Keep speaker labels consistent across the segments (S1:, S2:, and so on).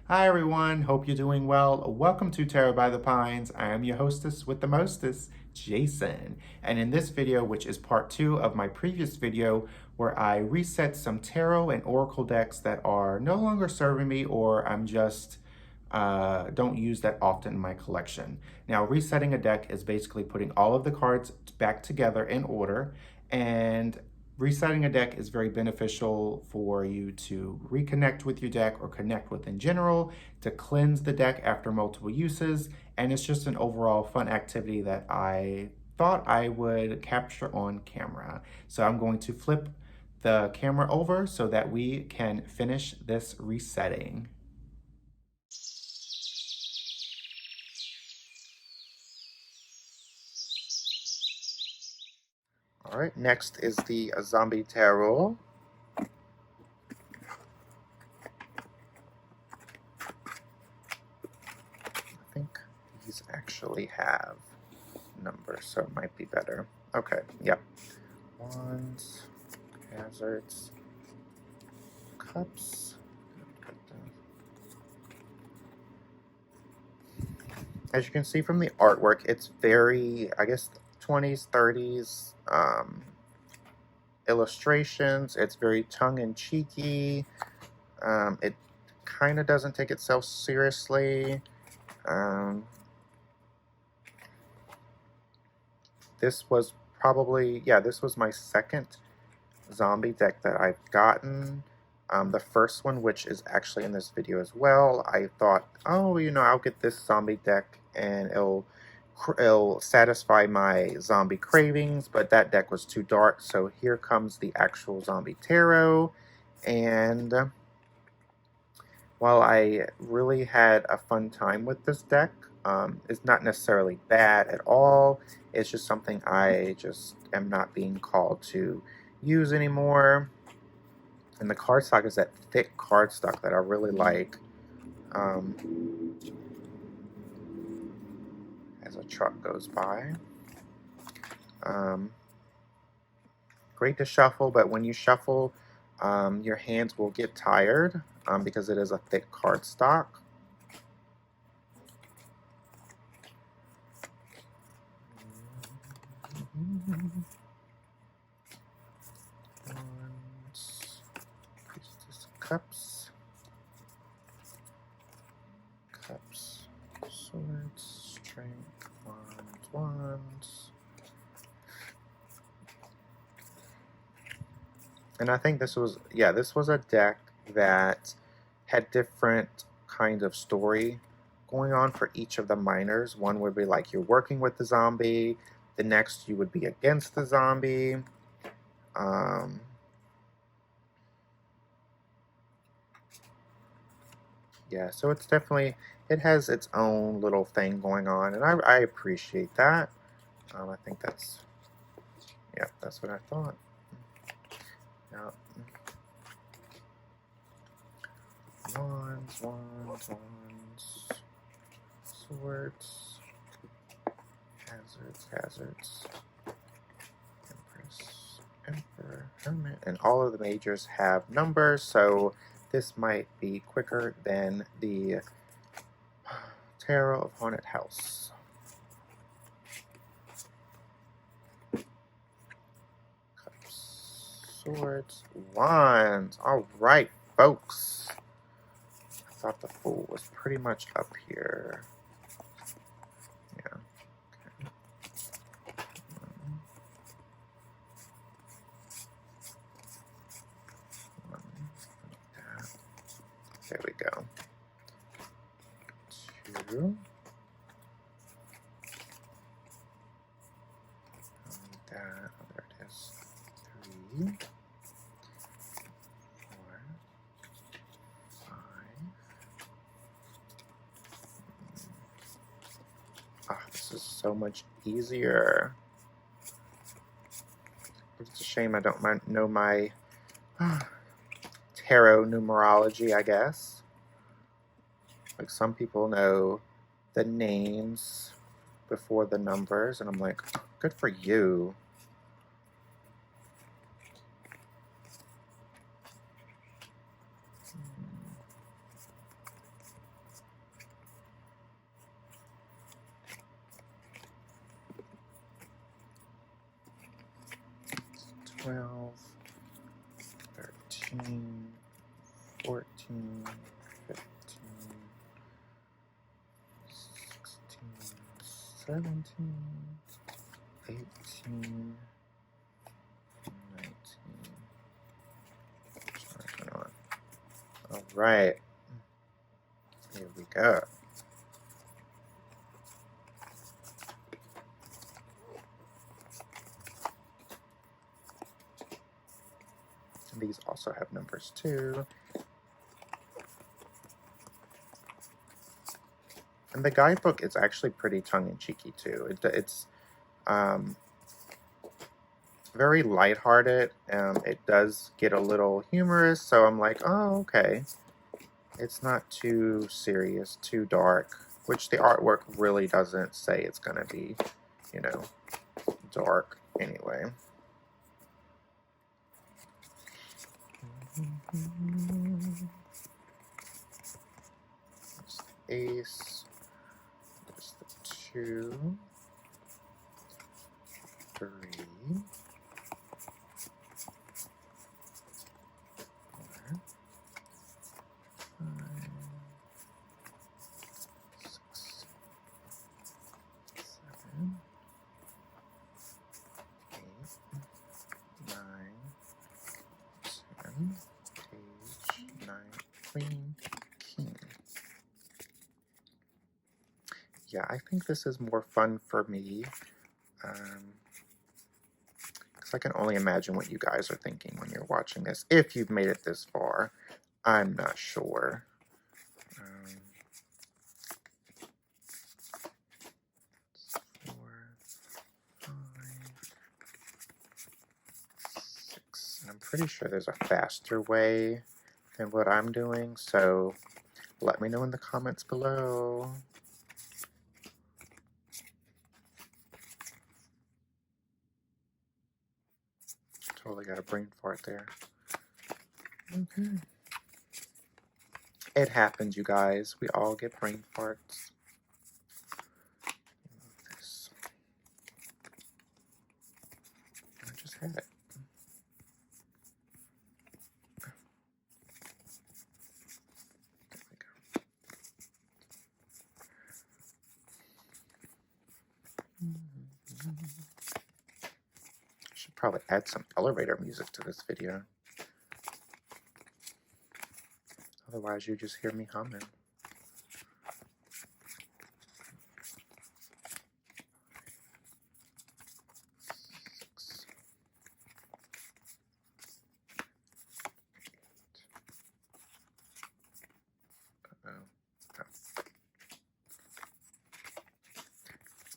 S1: Hi everyone, hope you're doing well. Welcome to Tarot by the Pines. I am your hostess with the mostest, Jason. And in this video, which is part 2 of my previous video, where I reset some tarot and oracle decks that are no longer serving me or I'm just don't use that often in my collection. Now, resetting a deck is basically putting all of the cards back together in order, and resetting a deck is very beneficial for you to reconnect with your deck or connect with in general, to cleanse the deck after multiple uses, and it's just an overall fun activity that I thought I would capture on camera. So I'm going to flip the camera over so that we can finish this resetting. All right, next is the Zombie Tarot. I think these actually have numbers, so it might be better. Okay, yep. Wands, hazards, cups. As you can see from the artwork, it's very, I guess, 20s, 30s illustrations. It's very tongue-in-cheeky. It kind of doesn't take itself seriously. This was probably, yeah, this was my second zombie deck that I've gotten. The first one, which is actually in this video as well, I thought, oh, you know, I'll get this zombie deck and it'll satisfy my zombie cravings, but that deck was too dark, so here comes the actual Zombie Tarot. And while I really had a fun time with this deck, it's not necessarily bad at all. It's just something I just am not being called to use anymore. And the cardstock is that thick cardstock that I really like. As a truck goes by. Great to shuffle, but when you shuffle, your hands will get tired because it is a thick cardstock. Priestess of Cups. Cups. Swords. Strength. Wands. And I think this was, yeah, this was a deck that had different kind of story going on for each of the minors. One would be like you're working with the zombie. The next you would be against the zombie. Yeah, so it's definitely, it has its own little thing going on, and I appreciate that. I think that's, yeah, that's what I thought. Yeah. Wands, wands, wands, swords, hazards, hazards, Empress, Emperor, Hermit, and all of the majors have numbers, so this might be quicker than the Tarot of Haunted House. Cups, swords, wands. All right, folks. I thought the Fool was pretty much up here. Yeah. There we go. 2. There it is. 3. 4. 5. Ah, this is so much easier. It's a shame I don't know my tarot numerology, I guess. Like, some people know the names before the numbers, and I'm like, good for you. 12, 13, 14, 15, 16, 17, 18, 19. All right, here we go. These also have numbers too. And the guidebook is actually pretty tongue-in-cheeky too. It's very lighthearted. It does get a little humorous, so I'm like, oh, okay. It's not too serious, too dark, which the artwork really doesn't say it's gonna be, you know, dark anyway. There's the ace, there's the 2, 3, 4, 5, 6, 7, 8, 9, 10, page 9, queen, king. Yeah, I think this is more fun for me, because I can only imagine what you guys are thinking when you're watching this, if you've made it this far. I'm not sure. 4, 5, 6. And I'm pretty sure there's a faster way than what I'm doing, so let me know in the comments below. Totally got a brain fart there. Okay. It happens, you guys. We all get brain farts. This. I just had it. There we go. I should probably add some elevator music to this video. Otherwise, you just hear me humming.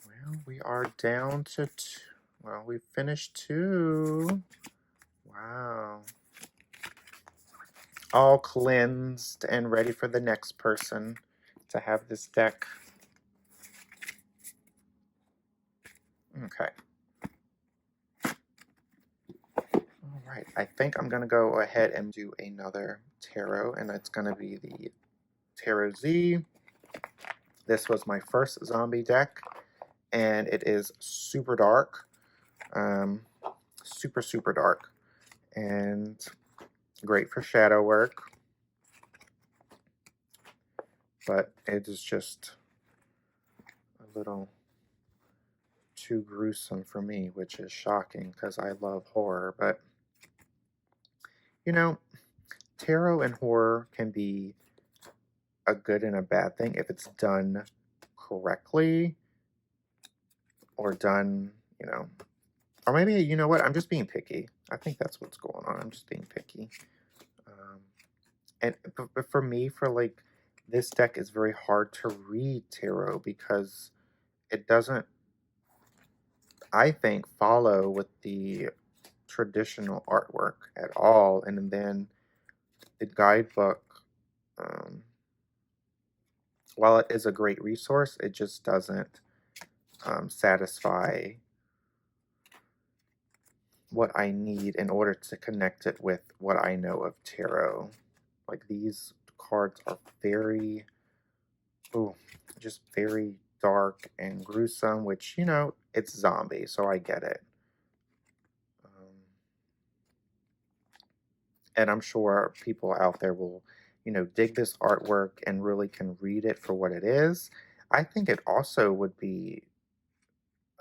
S1: Well, we are down to well, we finished 2. Wow. All cleansed and ready for the next person to have this deck. Okay. All right, I think I'm gonna go ahead and do another tarot, and it's gonna be the Tarot Z. This was my first zombie deck, and it is super dark, super dark, and great for shadow work, but it is just a little too gruesome for me, which is shocking because I love horror. But you know, tarot and horror can be a good and a bad thing if it's done correctly, or done, you know, or maybe, you know what, I'm just being picky. I think that's what's going on. I'm just being picky. But for me, for like, this deck is very hard to read tarot because it doesn't, I think, follow with the traditional artwork at all. And then the guidebook, while it is a great resource, it just doesn't satisfy what I need in order to connect it with what I know of tarot. Like, these cards are very, just very dark and gruesome, which, you know, it's zombie, so I get it. And I'm sure people out there will, you know, dig this artwork and really can read it for what it is. I think it also would be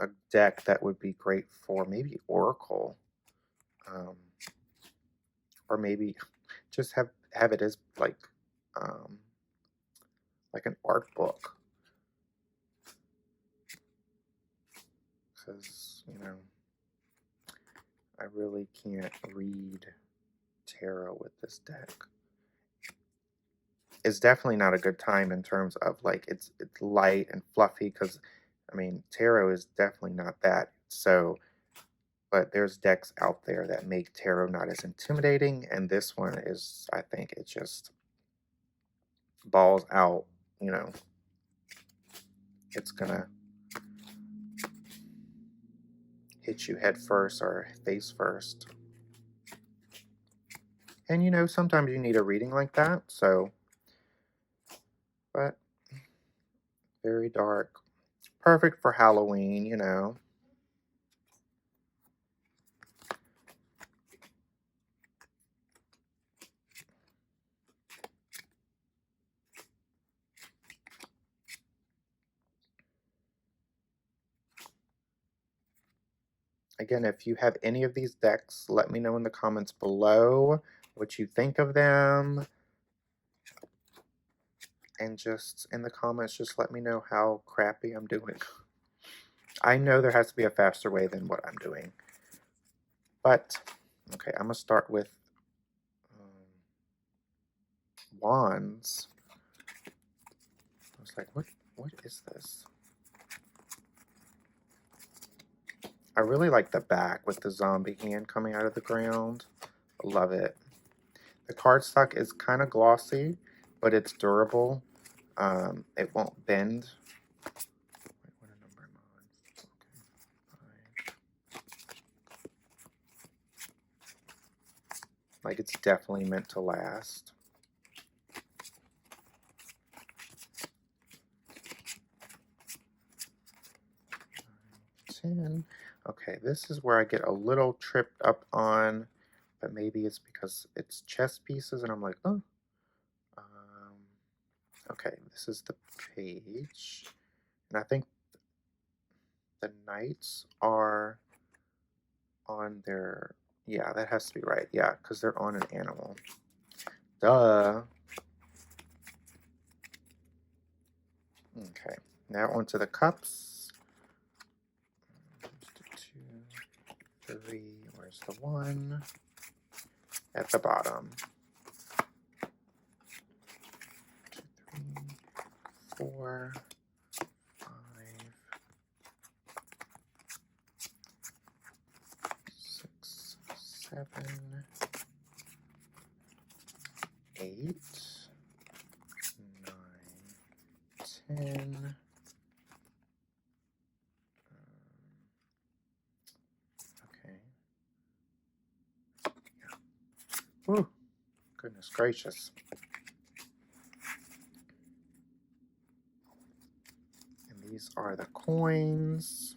S1: a deck that would be great for maybe Oracle, um, or maybe just have it as um, like an art book, because you know I really can't read tarot with this deck. It's definitely not a good time in terms of like it's light and fluffy, because I mean tarot is definitely not that. So, but there's decks out there that make tarot not as intimidating, and this one is, I think it just balls out, you know, it's gonna hit you head first or face first. And you know, sometimes you need a reading like that, so, but very dark. Perfect for Halloween, you know. Again, if you have any of these decks, let me know in the comments below what you think of them. And just in the comments, just let me know how crappy I'm doing. I know there has to be a faster way than what I'm doing. But, okay, I'm going to start with wands. I was like, what is this? I really like the back with the zombie hand coming out of the ground. I love it. The cardstock is kind of glossy, but it's durable. It won't bend. Wait, what number am I on? Okay, like it's definitely meant to last. 10. Okay, this is where I get a little tripped up on, but maybe it's because it's chess pieces, and I'm like, oh. Okay, this is the page, and I think the knights are on their, yeah, that has to be right, yeah, because they're on an animal. Duh. Okay, now onto the cups. 2, 3, where's the 1? At the bottom. 2, 3, 4, 5, 6, 7, 8, 9, 10. Okay. Whew. Goodness gracious. And these are the coins.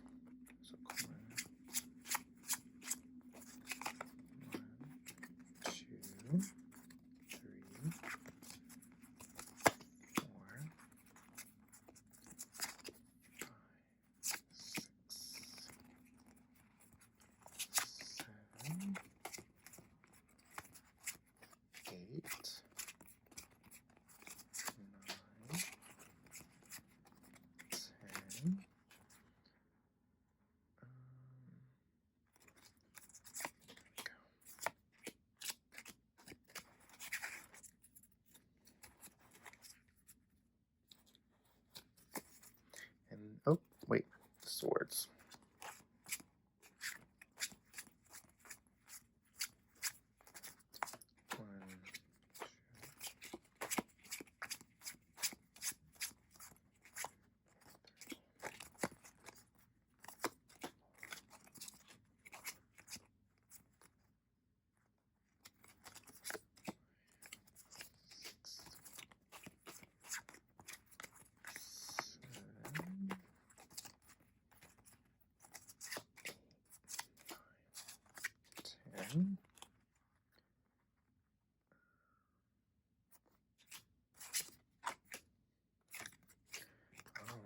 S1: So coin 1, 2, 3, 4, 5, 6, 7, 8, 9, 10. And oh, wait, swords.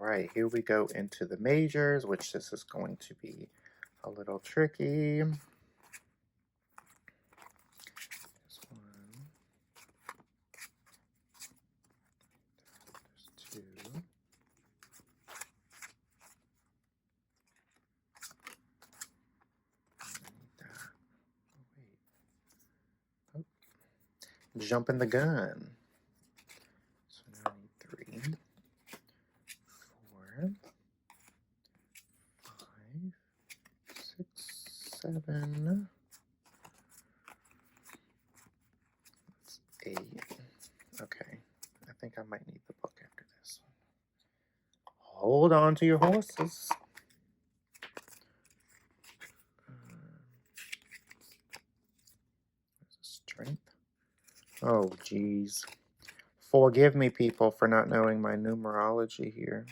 S1: right, here we go into the majors, which this is going to be a little tricky. There's one. There's two. Jumping the gun. So now I need 3, 4, 5, 6, 7. That's 8. Okay, I think I might need the book after this. Hold on to your horses. Strength. Oh, geez. Forgive me, people, for not knowing my numerology here.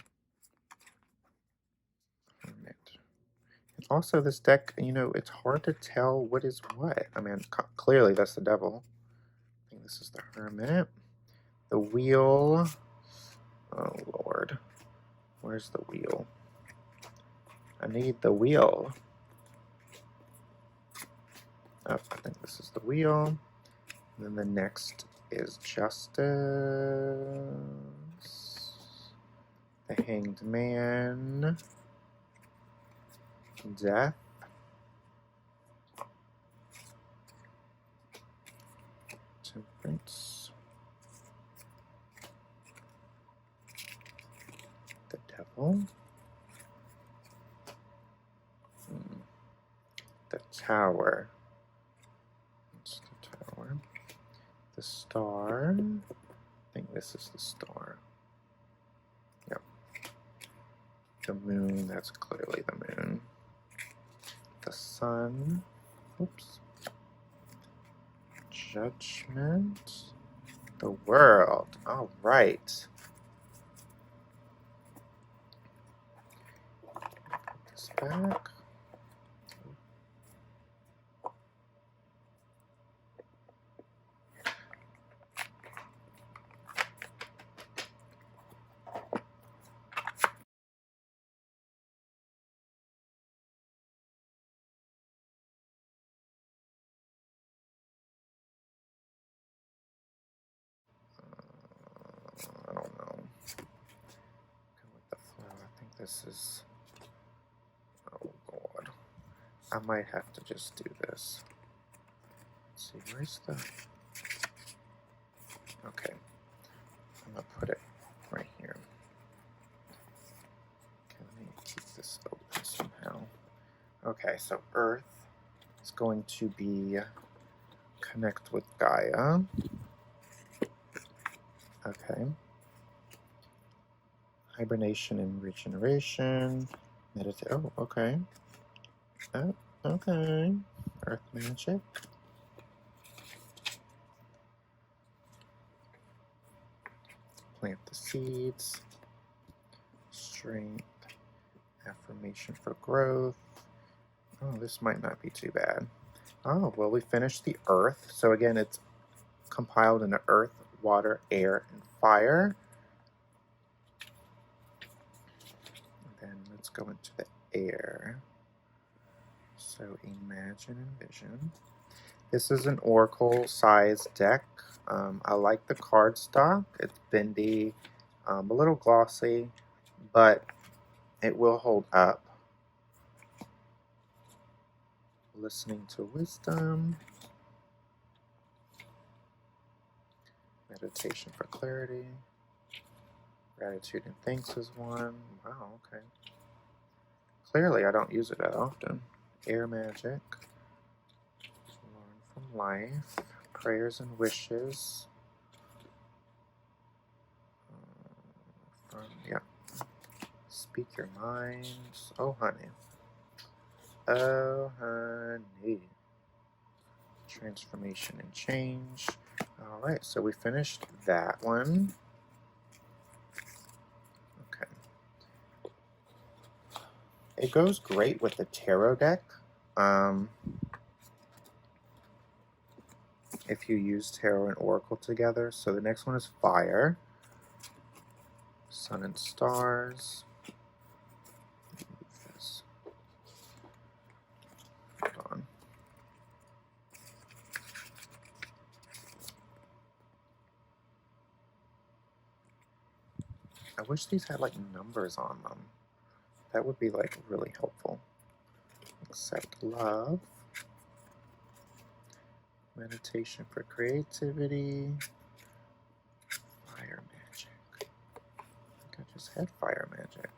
S1: Also, this deck, you know, it's hard to tell what is what. I mean, clearly that's the devil. I think this is the Hermit. The Wheel. Oh, Lord. Where's the Wheel? I need the Wheel. Oh, I think this is the Wheel. And then the next is Justice. The Hanged Man. Death. Temperance. The Devil. The Tower. That's the Tower. The Star. I think this is the Star. Yep. The Moon, that's clearly the Moon. The Sun. Oops. Judgment. The World. All right. Put this back. I don't know. Go with the flow. I think this is. Oh, God. I might have to just do this. Let's see, where's the. Okay. I'm going to put it right here. Okay, let me keep this open somehow. Okay, so Earth is going to be connect with Gaia. Okay. Hibernation and regeneration. Meditate. Oh, okay. Oh, okay. Earth magic. Plant the seeds. Strength. Affirmation for growth. Oh, this might not be too bad. Oh, well, we finished the Earth. So again, it's compiled into Earth, water, air, and fire. And then let's go into the air. So imagine and vision. This is an Oracle size deck. I like the card stock. It's bendy, a little glossy, but it will hold up. Listening to wisdom. Meditation for clarity. Gratitude and thanks is one. Wow, okay. Clearly I don't use it that often. Air magic. Learn from life. Prayers and wishes. Yeah. Speak your mind. Oh, honey. Oh, honey. Transformation and change. All right, so we finished that one. Okay. It goes great with the tarot deck. If you use tarot and oracle together. So the next one is fire. Sun and stars. Move this. Hold on. I wish these had like numbers on them. That would be like really helpful. Accept love. Meditation for creativity. Fire magic. I think I just had fire magic.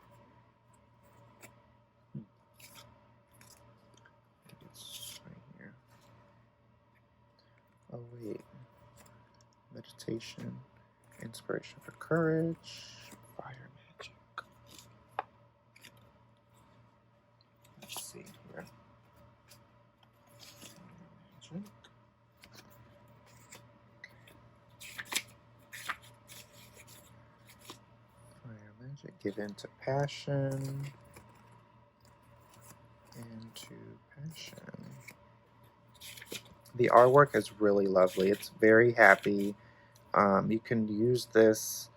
S1: It's right here. Oh wait. Meditation. Inspiration for courage. Fire magic. Let's see here. Fire magic. Give in to passion. Into passion. The artwork is really lovely. It's very happy. You can use this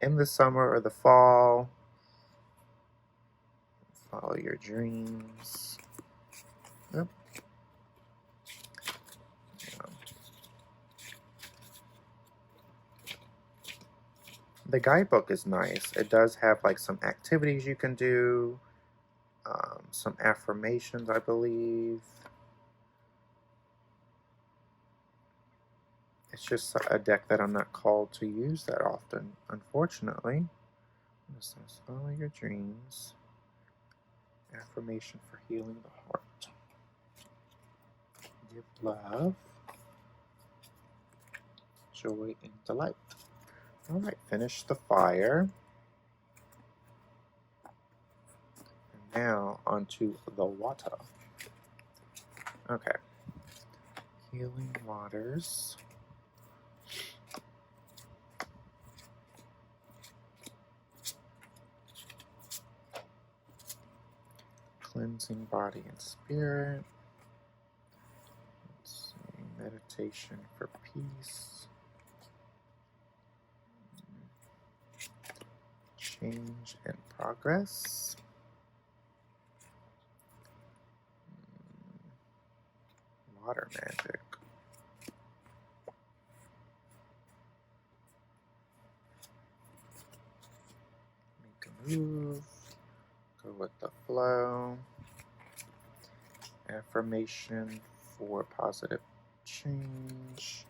S1: in the summer or the fall. Follow your dreams. Yep. The guidebook is nice. It does have like some activities you can do, some affirmations, I believe. It's just a deck that I'm not called to use that often, unfortunately. It says, follow your dreams. Affirmation for healing the heart. Give love, joy, and delight. All right, finish the fire. And now onto the water. Okay. Healing waters. Cleansing body and spirit. Let's see. Meditation for peace. Change and progress. Water magic. Make a move. Go with the flow. Affirmation for positive change.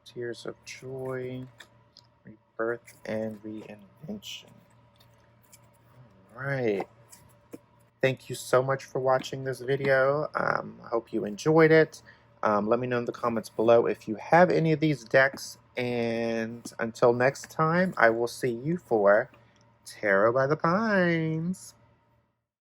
S1: Tears of joy. Rebirth and reinvention. All right. Thank you so much for watching this video. I hope you enjoyed it. Let me know in the comments below if you have any of these decks. And until next time, I will see you for Tarot by the Pines.